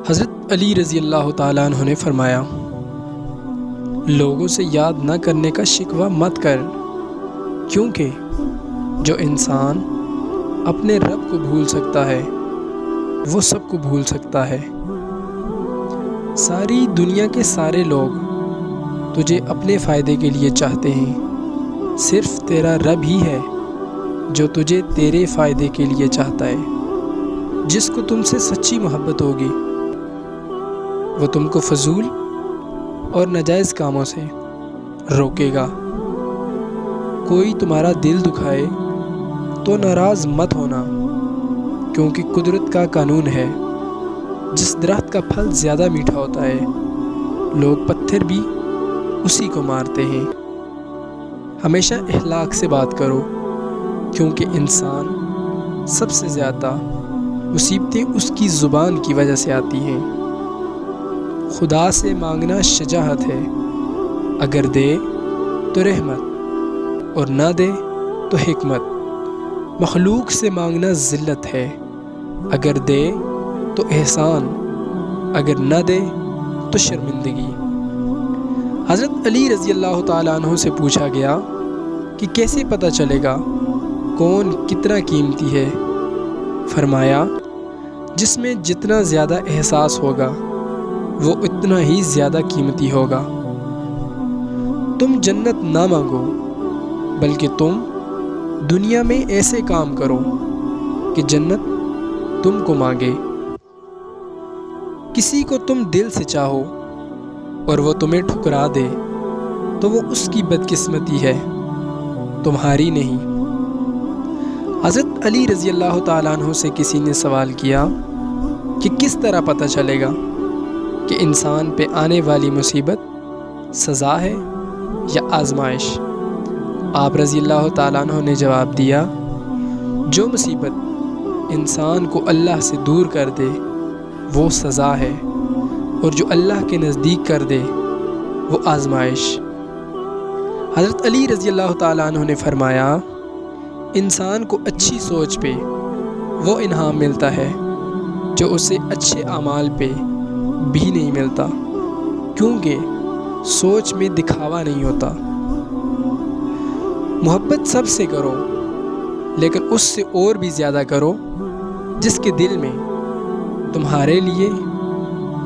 حضرت علی رضی اللہ تعالیٰ عنہ نے فرمایا، لوگوں سے یاد نہ کرنے کا شکوہ مت کر، کیونکہ جو انسان اپنے رب کو بھول سکتا ہے وہ سب کو بھول سکتا ہے۔ ساری دنیا کے سارے لوگ تجھے اپنے فائدے کے لیے چاہتے ہیں، صرف تیرا رب ہی ہے جو تجھے تیرے فائدے کے لیے چاہتا ہے۔ جس کو تم سے سچی محبت ہوگی وہ تم کو فضول اور ناجائز کاموں سے روکے گا۔ کوئی تمہارا دل دکھائے تو ناراض مت ہونا، کیونکہ قدرت کا قانون ہے، جس درخت کا پھل زیادہ میٹھا ہوتا ہے لوگ پتھر بھی اسی کو مارتے ہیں۔ ہمیشہ اخلاق سے بات کرو، کیونکہ انسان سب سے زیادہ مصیبتیں اس کی زبان کی وجہ سے آتی ہیں۔ خدا سے مانگنا شجاعت ہے، اگر دے تو رحمت اور نہ دے تو حکمت۔ مخلوق سے مانگنا ذلت ہے، اگر دے تو احسان، اگر نہ دے تو شرمندگی۔ حضرت علی رضی اللہ تعالیٰ عنہ سے پوچھا گیا کہ کیسے پتہ چلے گا کون کتنا قیمتی ہے؟ فرمایا، جس میں جتنا زیادہ احساس ہوگا وہ اتنا ہی زیادہ قیمتی ہوگا۔ تم جنت نہ مانگو، بلکہ تم دنیا میں ایسے کام کرو کہ جنت تم کو مانگے۔ کسی کو تم دل سے چاہو اور وہ تمہیں ٹھکرا دے تو وہ اس کی بدقسمتی ہے، تمہاری نہیں۔ حضرت علی رضی اللہ تعالیٰ عنہ سے کسی نے سوال کیا کہ کس طرح پتہ چلے گا کہ انسان پہ آنے والی مصیبت سزا ہے یا آزمائش؟ آپ رضی اللہ تعالیٰ عنہ نے جواب دیا، جو مصیبت انسان کو اللہ سے دور کر دے وہ سزا ہے، اور جو اللہ کے نزدیک کر دے وہ آزمائش۔ حضرت علی رضی اللہ تعالیٰ عنہ نے فرمایا، انسان کو اچھی سوچ پہ وہ انعام ملتا ہے جو اسے اچھے اعمال پہ بھی نہیں ملتا، کیونکہ سوچ میں دکھاوا نہیں ہوتا۔ محبت سب سے کرو، لیکن اس سے اور بھی زیادہ کرو جس کے دل میں تمہارے لیے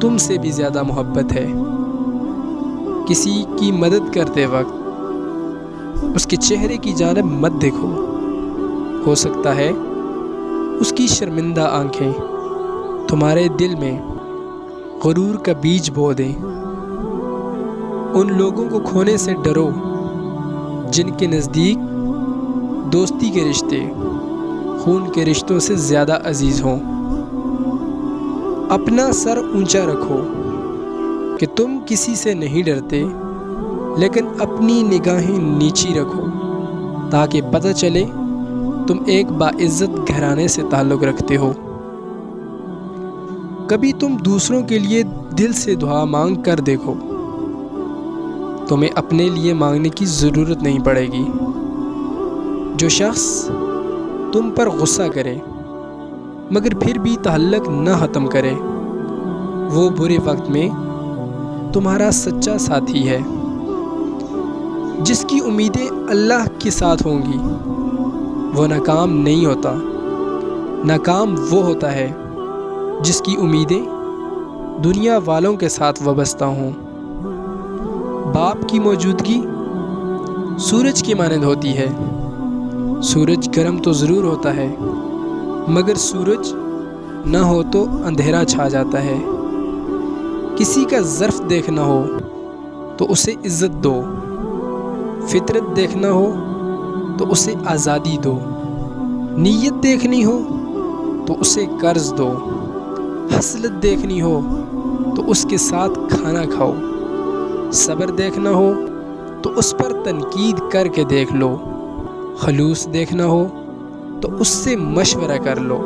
تم سے بھی زیادہ محبت ہے۔ کسی کی مدد کرتے وقت اس کے چہرے کی جانب مت دیکھو، ہو سکتا ہے اس کی شرمندہ آنکھیں تمہارے دل میں غرور کا بیج بو دیں۔ ان لوگوں کو کھونے سے ڈرو جن کے نزدیک دوستی کے رشتے خون کے رشتوں سے زیادہ عزیز ہوں۔ اپنا سر اونچا رکھو کہ تم کسی سے نہیں ڈرتے، لیکن اپنی نگاہیں نیچی رکھو تاکہ پتہ چلے تم ایک باعزت گھرانے سے تعلق رکھتے ہو۔ کبھی تم دوسروں کے لیے دل سے دعا مانگ کر دیکھو، تمہیں اپنے لیے مانگنے کی ضرورت نہیں پڑے گی۔ جو شخص تم پر غصہ کرے مگر پھر بھی تعلق نہ ختم کرے، وہ برے وقت میں تمہارا سچا ساتھی ہے۔ جس کی امیدیں اللہ کے ساتھ ہوں گی وہ ناکام نہیں ہوتا، ناکام وہ ہوتا ہے جس کی امیدیں دنیا والوں کے ساتھ وابستہ ہوں۔ باپ کی موجودگی سورج کی مانند ہوتی ہے۔ سورج گرم تو ضرور ہوتا ہے، مگر سورج نہ ہو تو اندھیرا چھا جاتا ہے۔ کسی کا ظرف دیکھنا ہو تو اسے عزت دو، فطرت دیکھنا ہو تو اسے آزادی دو، نیت دیکھنی ہو تو اسے قرض دو، حسرت دیکھنی ہو تو اس کے ساتھ کھانا کھاؤ، صبر دیکھنا ہو تو اس پر تنقید کر کے دیکھ لو، خلوص دیکھنا ہو تو اس سے مشورہ کر لو۔